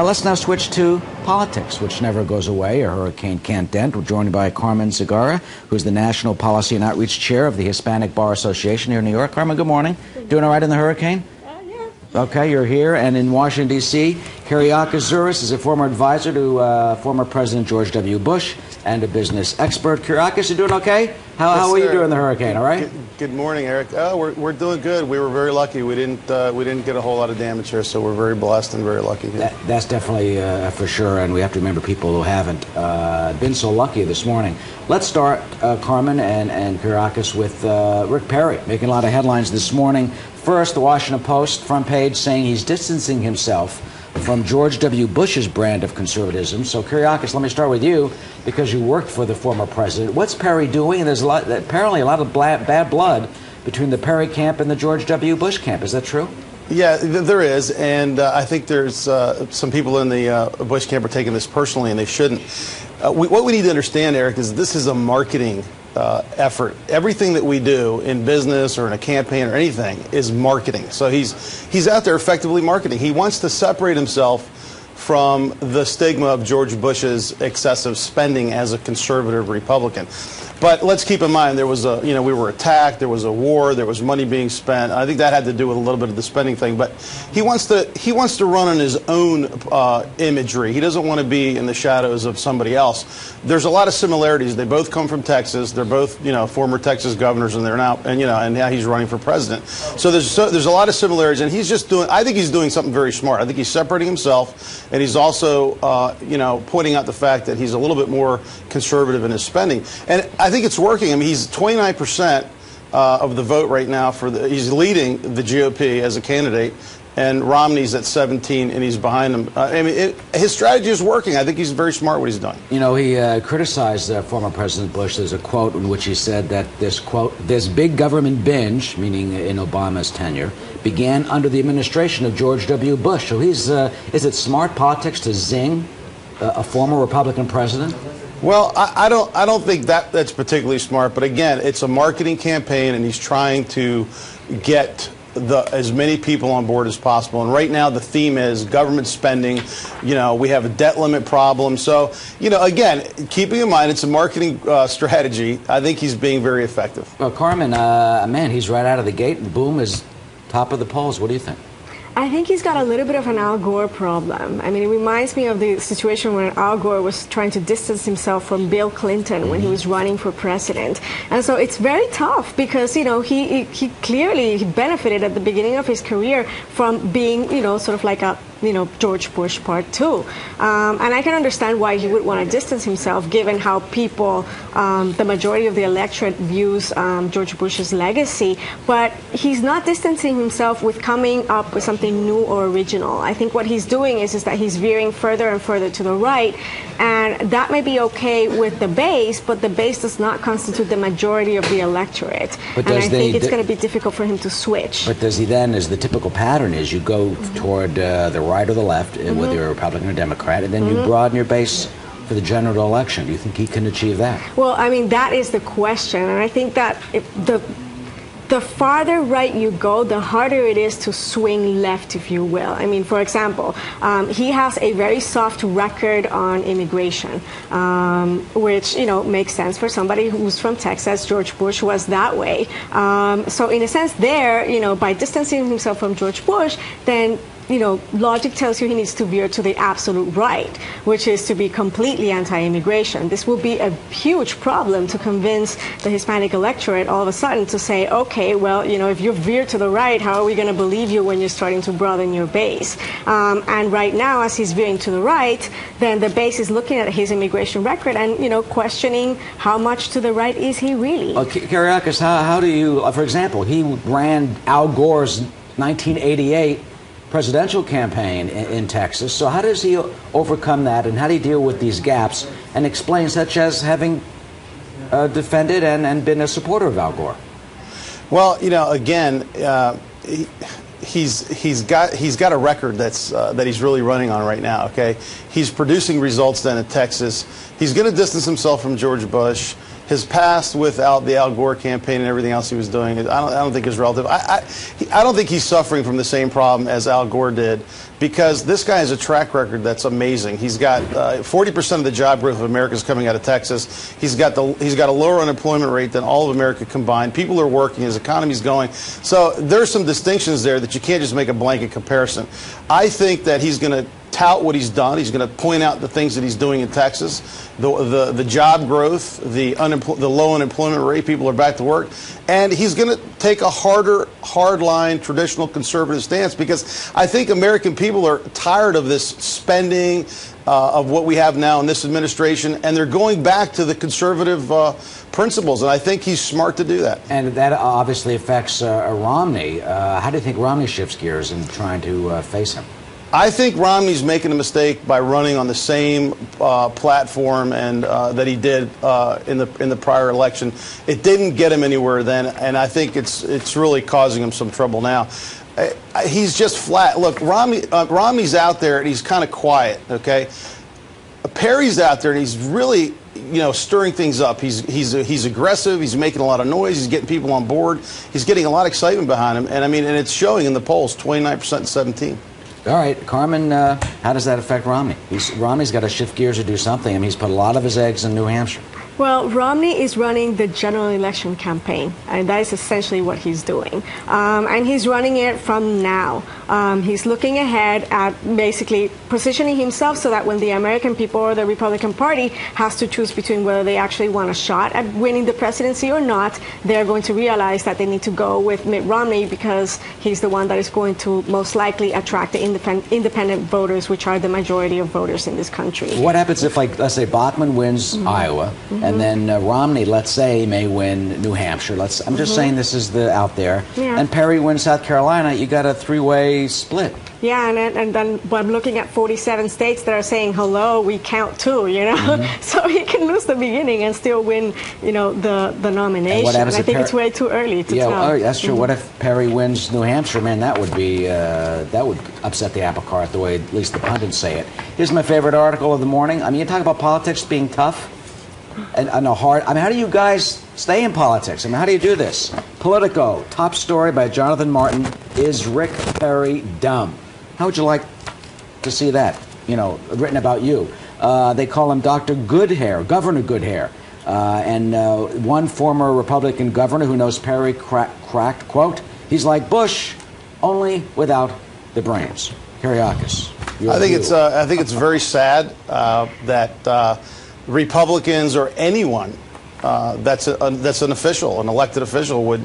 Let's now switch to politics, which never goes away. A hurricane can't dent. We're joined by Carmen Zagara, who's the National Policy and Outreach Chair of the Hispanic Bar Association here in New York. Carmen, good morning. Doing all right in the hurricane? Yeah. Okay, you're here. And in Washington, D.C., Kereakos Zuras is a former advisor to former President George W.Bush and a business expert. Kereakos, you doing okay? How are you doing the hurricane, all right? Good morning, Eric. We're doing good. We were very lucky. We didn't get a whole lot of damage here, so we're very blessed and very lucky. That's definitely for sure, and we have to remember people who haven't been so lucky this morning. Let's start, Carmen and Kereakos, with Rick Perry, making a lot of headlines this morning. First, the Washington Post front page saying he's distancing himself from George W. Bush's brand of conservatism. So, Kereakos, let me start with you, because you worked for the former president. What's Perry doing? There's apparently a lot of bad blood between the Perry camp and the George W. Bush camp. Is that true? Yeah, there is, and I think there's some people in the Bush camp are taking this personally, and they shouldn't. What we need to understand, Eric, is this is a marketing effort. Everything that we do in business or in a campaign or anything is marketing. So he's out there effectively marketing. He wants to separate himself from the stigma of George Bush's excessive spending as a conservative Republican. But let's keep in mind, there was we were attacked, there was a war, there was money being spent. I think that had to do with a little bit of the spending thing. But he wants to run on his own imagery. He doesn't want to be in the shadows of somebody else. There's a lot of similarities. They both come from Texas. They're both former Texas governors, and they're now and now he's running for president. So there's a lot of similarities, and he's just doing. I think he's doing something very smart. I think he's separating himself, and he's also pointing out the fact that he's a little bit more conservative in his spending. And I think it's working. I mean, he's 29% of the vote right now he's leading the GOP as a candidate, and Romney's at 17, and he's behind him. His strategy is working. I think he's very smart what he's doing. You know, he criticized former President Bush. There's a quote in which he said that this big government binge, meaning in Obama's tenure, began under the administration of George W. Bush. So is it smart politics to zing a former Republican president? Well, I don't think that's particularly smart. But again, it's a marketing campaign, and he's trying to get as many people on board as possible. And right now, the theme is government spending. We have a debt limit problem. So, again, keeping in mind it's a marketing strategy, I think he's being very effective. Well, Carmen, man, he's right out of the gate, and boom, is top of the polls. What do you think? I think he's got a little bit of an Al Gore problem. I mean, it reminds me of the situation when Al Gore was trying to distance himself from Bill Clinton when he was running for president. And so it's very tough because, he clearly benefited at the beginning of his career from being, sort of like a George Bush Part 2. And I can understand why he would want to distance himself, given how people, the majority of the electorate views George Bush's legacy. But he's not distancing himself with coming up with something new or original. I think what he's doing is that he's veering further and further to the right. And that may be okay with the base, but the base does not constitute the majority of the electorate. And I think it's going to be difficult for him to switch. But does he then, as the typical pattern is, you go toward the right or the left, whether you're a Republican or Democrat, and then you broaden your base for the general election. Do you think he can achieve that? Well, I mean, that is the question. And I think that the farther right you go, the harder it is to swing left, if you will. I mean, for example, he has a very soft record on immigration, which, makes sense for somebody who's from Texas. George Bush was that way. So in a sense there, by distancing himself from George Bush, then logic tells you he needs to veer to the absolute right, which is to be completely anti-immigration. This will be a huge problem to convince the Hispanic electorate all of a sudden to say, okay, well, if you veer to the right, how are we going to believe you when you're starting to broaden your base? And right now, as he's veering to the right, then the base is looking at his immigration record and, questioning how much to the right is he really. Kereakos, how do you, for example, he ran Al Gore's 1988 presidential campaign in Texas. So how does he overcome that, and how do you deal with these gaps and explain, such as having defended and been a supporter of Al Gore? Well, again, he's got a record that he's really running on right now. Okay, he's producing results then in Texas. He's going to distance himself from George Bush. his past without the Al Gore campaign and everything else he was doing, I don't think is relative. I don't think he's suffering from the same problem as Al Gore did, because this guy has a track record that's amazing. He's got 40% of the job growth of America is coming out of Texas. He's got a lower unemployment rate than all of America combined. People are working. His economy's going. So there's some distinctions there that you can't just make a blanket comparison. I think that he's going to tout what he's done. He's going to point out the things that he's doing in Texas, the job growth, the low unemployment rate, people are back to work, and he's going to take a hardline, traditional conservative stance, because I think American people are tired of this spending of what we have now in this administration, and they're going back to the conservative principles, and I think he's smart to do that. And that obviously affects Romney. How do you think Romney shifts gears in trying to face him? I think Romney's making a mistake by running on the same platform and that he did in the prior election. It didn't get him anywhere then, and I think it's really causing him some trouble now. He's just flat. Look, Romney's out there and he's kind of quiet. Okay, Perry's out there and he's really, stirring things up. He's aggressive. He's making a lot of noise. He's getting people on board. He's getting a lot of excitement behind him, and it's showing in the polls. 29% to 17. All right, Carmen, how does that affect Romney? Romney's got to shift gears or do something. He's put a lot of his eggs in New Hampshire. Well, Romney is running the general election campaign, and that is essentially what he's doing. And he's running it from now. He's looking ahead at basically positioning himself so that when the American people or the Republican Party has to choose between whether they actually want a shot at winning the presidency or not, they're going to realize that they need to go with Mitt Romney because he's the one that is going to most likely attract the independent voters, which are the majority of voters in this country. What happens if, let's say, Bachmann wins Iowa, and then Romney, let's say, may win New Hampshire. I'm just saying this is out there. Yeah. And Perry wins South Carolina. You got a three-way split. Yeah, and then I'm looking at 47 states that are saying, hello, we count too, So he can lose the beginning and still win, the nomination. And I think it's way too early to tell. Yeah, that's true. What if Perry wins New Hampshire? Man, that would upset the apple cart the way at least the pundits say it. Here's my favorite article of the morning. You talk about politics being tough and hard. How do you guys stay in politics? How do you do this? Politico, top story by Jonathan Martin, is Rick Perry dumb? How would you like to see that, written about you? They call him Dr. Goodhair, Governor Goodhair. And one former Republican governor who knows Perry cracked, quote, he's like Bush, only without the brains. Kereakos. I think it's very sad that Republicans or anyone that's an official, an elected official, would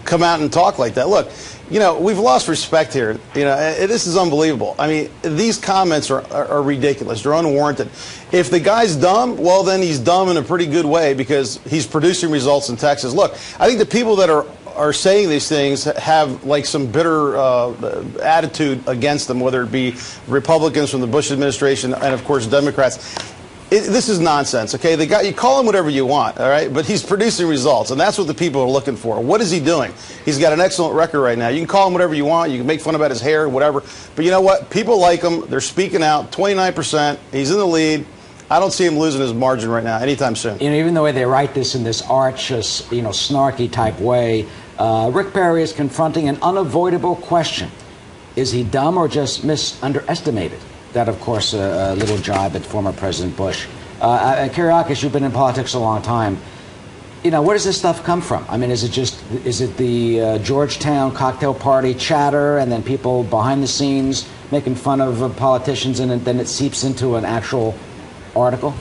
come out and talk like that. Look, we've lost respect here. This is unbelievable. These comments are ridiculous. They're unwarranted. If the guy's dumb, well, then he's dumb in a pretty good way because he's producing results in Texas. Look, I think the people that are saying these things have some bitter attitude against them, whether it be Republicans from the Bush administration and, of course, Democrats. This is nonsense, okay? The guy, you call him whatever you want, all right? But he's producing results, and that's what the people are looking for. What is he doing? He's got an excellent record right now. You can call him whatever you want. You can make fun about his hair, whatever. But you know what? People like him. They're speaking out. 29%. He's in the lead. I don't see him losing his margin right now anytime soon. Even the way they write this in this arch, snarky type way, Rick Perry is confronting an unavoidable question. Is he dumb or just underestimated? That, of course, a little jibe at former President Bush. Kereakos, you've been in politics a long time. Where does this stuff come from? Is it the Georgetown cocktail party chatter and then people behind the scenes making fun of politicians and then it seeps into an actual article?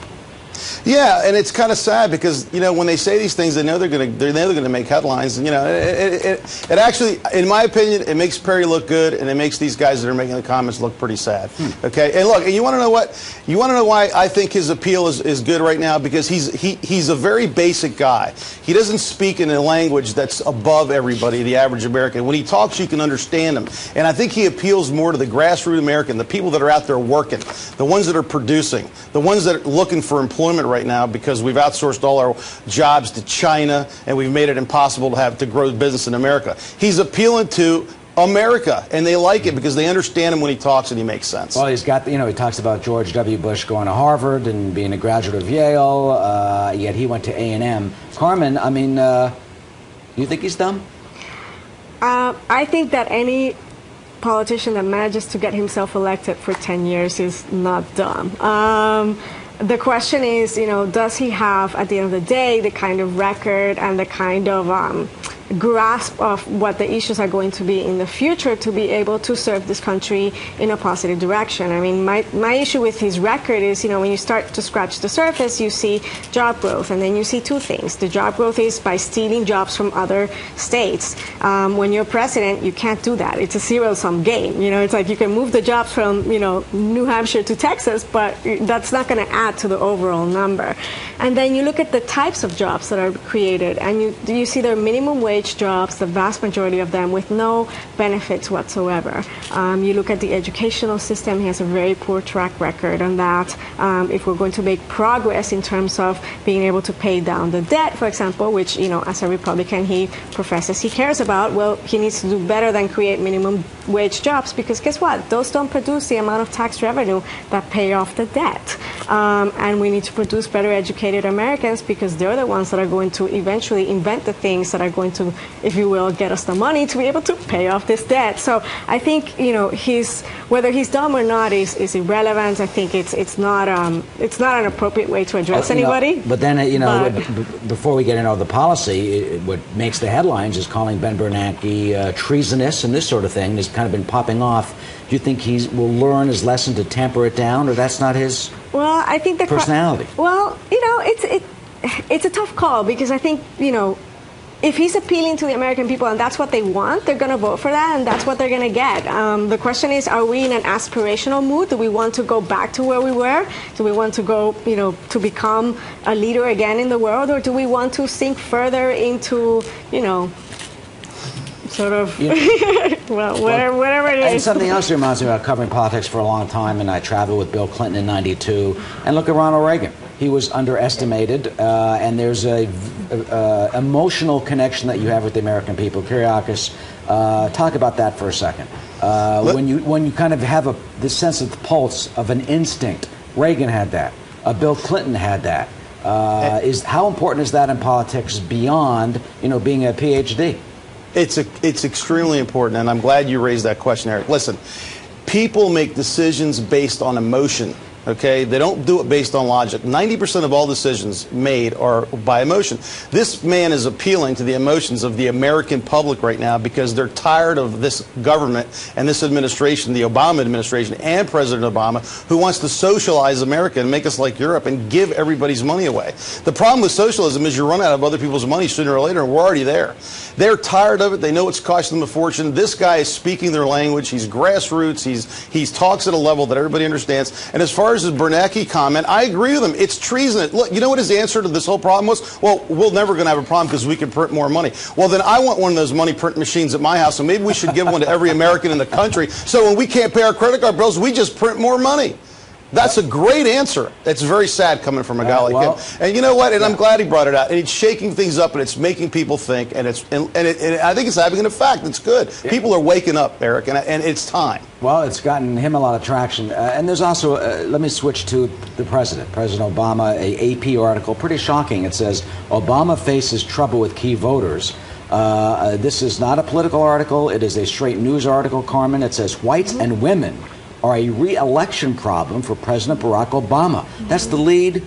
Yeah, and it's kind of sad because when they say these things, they know they're going to make headlines. And it actually, in my opinion, it makes Perry look good, and it makes these guys that are making the comments look pretty sad. Okay, and look, and you want to know what? You want to know why I think his appeal is good right now? Because he's a very basic guy. He doesn't speak in a language that's above everybody, the average American. When he talks, you can understand him, and I think he appeals more to the grassroots American, the people that are out there working, the ones that are producing, the ones that are looking for employment right now because we've outsourced all our jobs to China and we've made it impossible to grow business in America. He's appealing to America, and they like it because they understand him when he talks and he makes sense. Well, he's got, he talks about George W.Bush going to Harvard and being a graduate of Yale, yet he went to A&M. Carmen, I mean, you think he's dumb? I think that any politician that manages to get himself elected for 10 years is not dumb. The question is, does he have, at the end of the day, the kind of record and the kind of grasp of what the issues are going to be in the future to be able to serve this country in a positive direction? I mean, my issue with his record is, when you start to scratch the surface, you see job growth, and then you see two things. The job growth is by stealing jobs from other states. When you're president, you can't do that. It's a zero-sum game. It's like you can move the jobs from, New Hampshire to Texas, but that's not going to add to the overall number. And then you look at the types of jobs that are created, and you see their minimum wage jobs, the vast majority of them with no benefits whatsoever. You look at the educational system, he has a very poor track record on that. If we're going to make progress in terms of being able to pay down the debt, for example, which, as a Republican he professes he cares about, well, he needs to do better than create minimum wage jobs, because guess what? Those don't produce the amount of tax revenue that pay off the debt. And we need to produce better educated Americans, because they're the ones that are going to eventually invent the things that are going to, if you will, get us the money to be able to pay off this debt. So I think, whether he's dumb or not is irrelevant. I think it's not an appropriate way to address anybody. But then, before we get into the policy, what makes the headlines is calling Ben Bernanke treasonous and this sort of thing has kind of been popping off. Do you think he will learn his lesson to temper it down, or that's not his I think the personality? Well, it's a tough call, because I think, if he's appealing to the American people and that's what they want, they're going to vote for that, and that's what they're going to get. The question is, are we in an aspirational mood? Do we want to go back to where we were? Do we want to go, to become a leader again in the world? Or do we want to sink further into, sort of, whatever it is. And something else that reminds me about covering politics for a long time, and I traveled with Bill Clinton in '92, and look at Ronald Reagan. He was underestimated, and there's a emotional connection that you have with the American people. Kereakos, talk about that for a second. When you kind of have this sense of the pulse of an instinct, Reagan had that. Bill Clinton had that. How important is that in politics beyond being a PhD? It's extremely important, and I'm glad you raised that question, Eric. Listen, people make decisions based on emotion. Okay, they don't do it based on logic. 90% of all decisions made are by emotion. This man is appealing to the emotions of the American public right now because they're tired of this government and this administration, the Obama administration and President Obama, who wants to socialize America and make us like Europe and give everybody's money away. The problem with socialism is you run out of other people's money sooner or later, and we're already there. They're tired of it. They know it's costing them a fortune. This guy is speaking their language. He's grassroots. He talks at a level that everybody understands. And as far as his Bernanke comment, I agree with him. It's treason. Look, you know what his answer to this whole problem was? Well, we're never going to have a problem because we can print more money. Well, then I want one of those money print machines at my house, so maybe we should give one to every American in the country, so when we can't pay our credit card bills, we just print more money. That's a great answer. It's very sad coming from a guy like him. And you know what? And I'm glad he brought it out. And it's shaking things up, and it's making people think. And I think it's having an effect. It's good. Yeah. People are waking up, Eric, and it's time. Well, it's gotten him a lot of traction. And there's also, let me switch to the president. President Obama, a AP article, pretty shocking. It says, Obama faces trouble with key voters. This is not a political article. It is a straight news article, Carmen. It says, whites and women are a re-election problem for President Barack Obama. That's the lead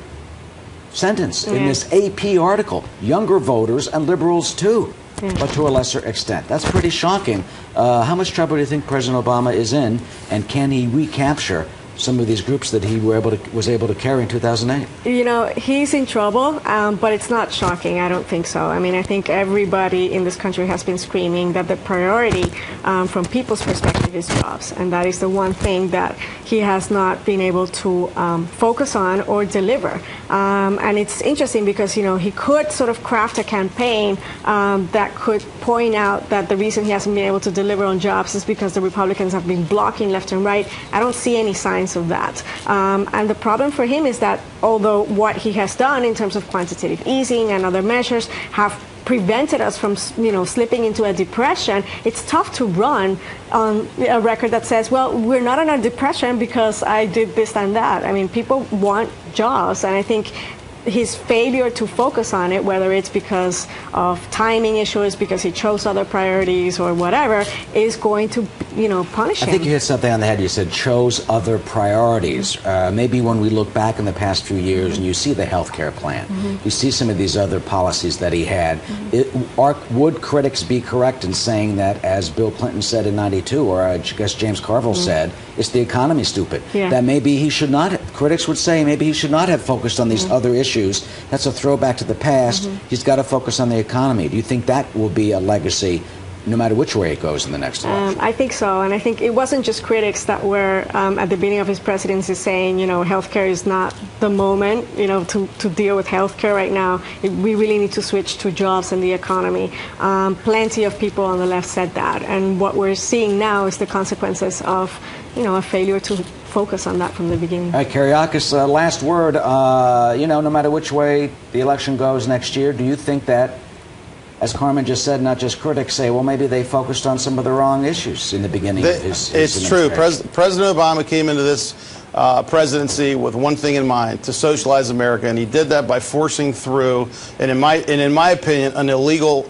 sentence in this AP article. Younger voters and liberals too, but to a lesser extent. That's pretty shocking. How much trouble do you think President Obama is in, and can he recapture some of these groups that he was able to carry in 2008? You know, he's in trouble, but it's not shocking. I don't think so. I mean, I think everybody in this country has been screaming that the priority from people's perspective is jobs, and that is the one thing that he has not been able to focus on or deliver. And it's interesting because, you know, he could sort of craft a campaign that could point out that the reason he hasn't been able to deliver on jobs is because the Republicans have been blocking left and right. I don't see any signs of that. And the problem for him is that although what he has done in terms of quantitative easing and other measures have prevented us from, slipping into a depression, it's tough to run on a record that says, well, we're not in a depression because I did this and that. I mean, people want jobs, and I think his failure to focus on it, whether it's because of timing issues, because he chose other priorities or whatever, is going to, punish him. I think you hit something on the head. You said chose other priorities. Maybe when we look back in the past few years and you see the health care plan, you see some of these other policies that he had, would critics be correct in saying that, as Bill Clinton said in '92, or I guess James Carville said, it's the economy, stupid? Yeah. That maybe he should not, critics would say, maybe he should not have focused on these other issues. That's a throwback to the past. He's got to focus on the economy. Do you think that will be a legacy no matter which way it goes in the next election? I think so, and I think it wasn't just critics that were at the beginning of his presidency saying, healthcare is not the moment, to deal with healthcare right now. We really need to switch to jobs and the economy. Plenty of people on the left said that, and what we're seeing now is the consequences of, a failure to focus on that from the beginning. All right, Kereakos, last word. No matter which way the election goes next year, do you think that, as Carmen just said, not just critics say, well, maybe they focused on some of the wrong issues in the beginning of his It's true. President Obama came into this presidency with one thing in mind: to socialize America, and he did that by forcing through, and in my opinion, an illegal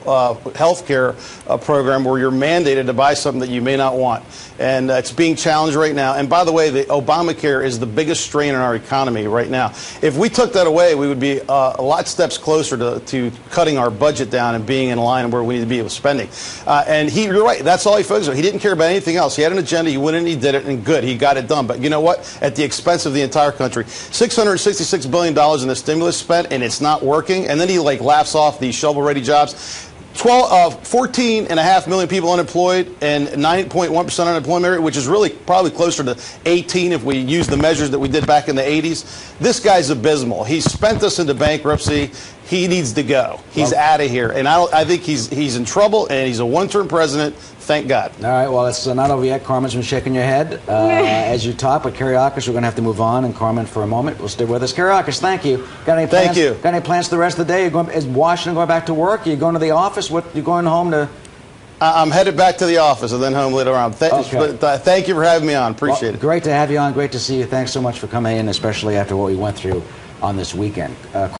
health care program where you're mandated to buy something that you may not want. And it's being challenged right now. And by the way, the Obamacare is the biggest strain on our economy right now. If we took that away, we would be a lot steps closer to cutting our budget down and being in line where we need to be with spending. And you're right, that's all he focused on. He didn't care about anything else. He had an agenda, he went in and he did it, and good, he got it done. But you know what? At the expense of the entire country. $666 billion in the stimulus spent, and it's not working. And then he laughs off these shovel-ready jobs. 14.5 million people unemployed, and 9.1% unemployment rate, which is really probably closer to 18 if we use the measures that we did back in the 80s. This guy's abysmal. He's spent us into bankruptcy. He needs to go. He's out of here. And I think he's in trouble, and he's a one-term president. Thank God. All right, well, it's not over yet. Carmen's been shaking your head as you talk, but Kereakos, we're going to have to move on, and Carmen, for a moment, will stay with us. Kereakos, thank you. Got any plans? Thank you. Got any plans for the rest of the day? Is Washington going back to work? Are you going to the office? You going home to... I'm headed back to the office and then home later on. Thank you for having me on. Appreciate it. Great to have you on. Great to see you. Thanks so much for coming in, especially after what we went through on this weekend.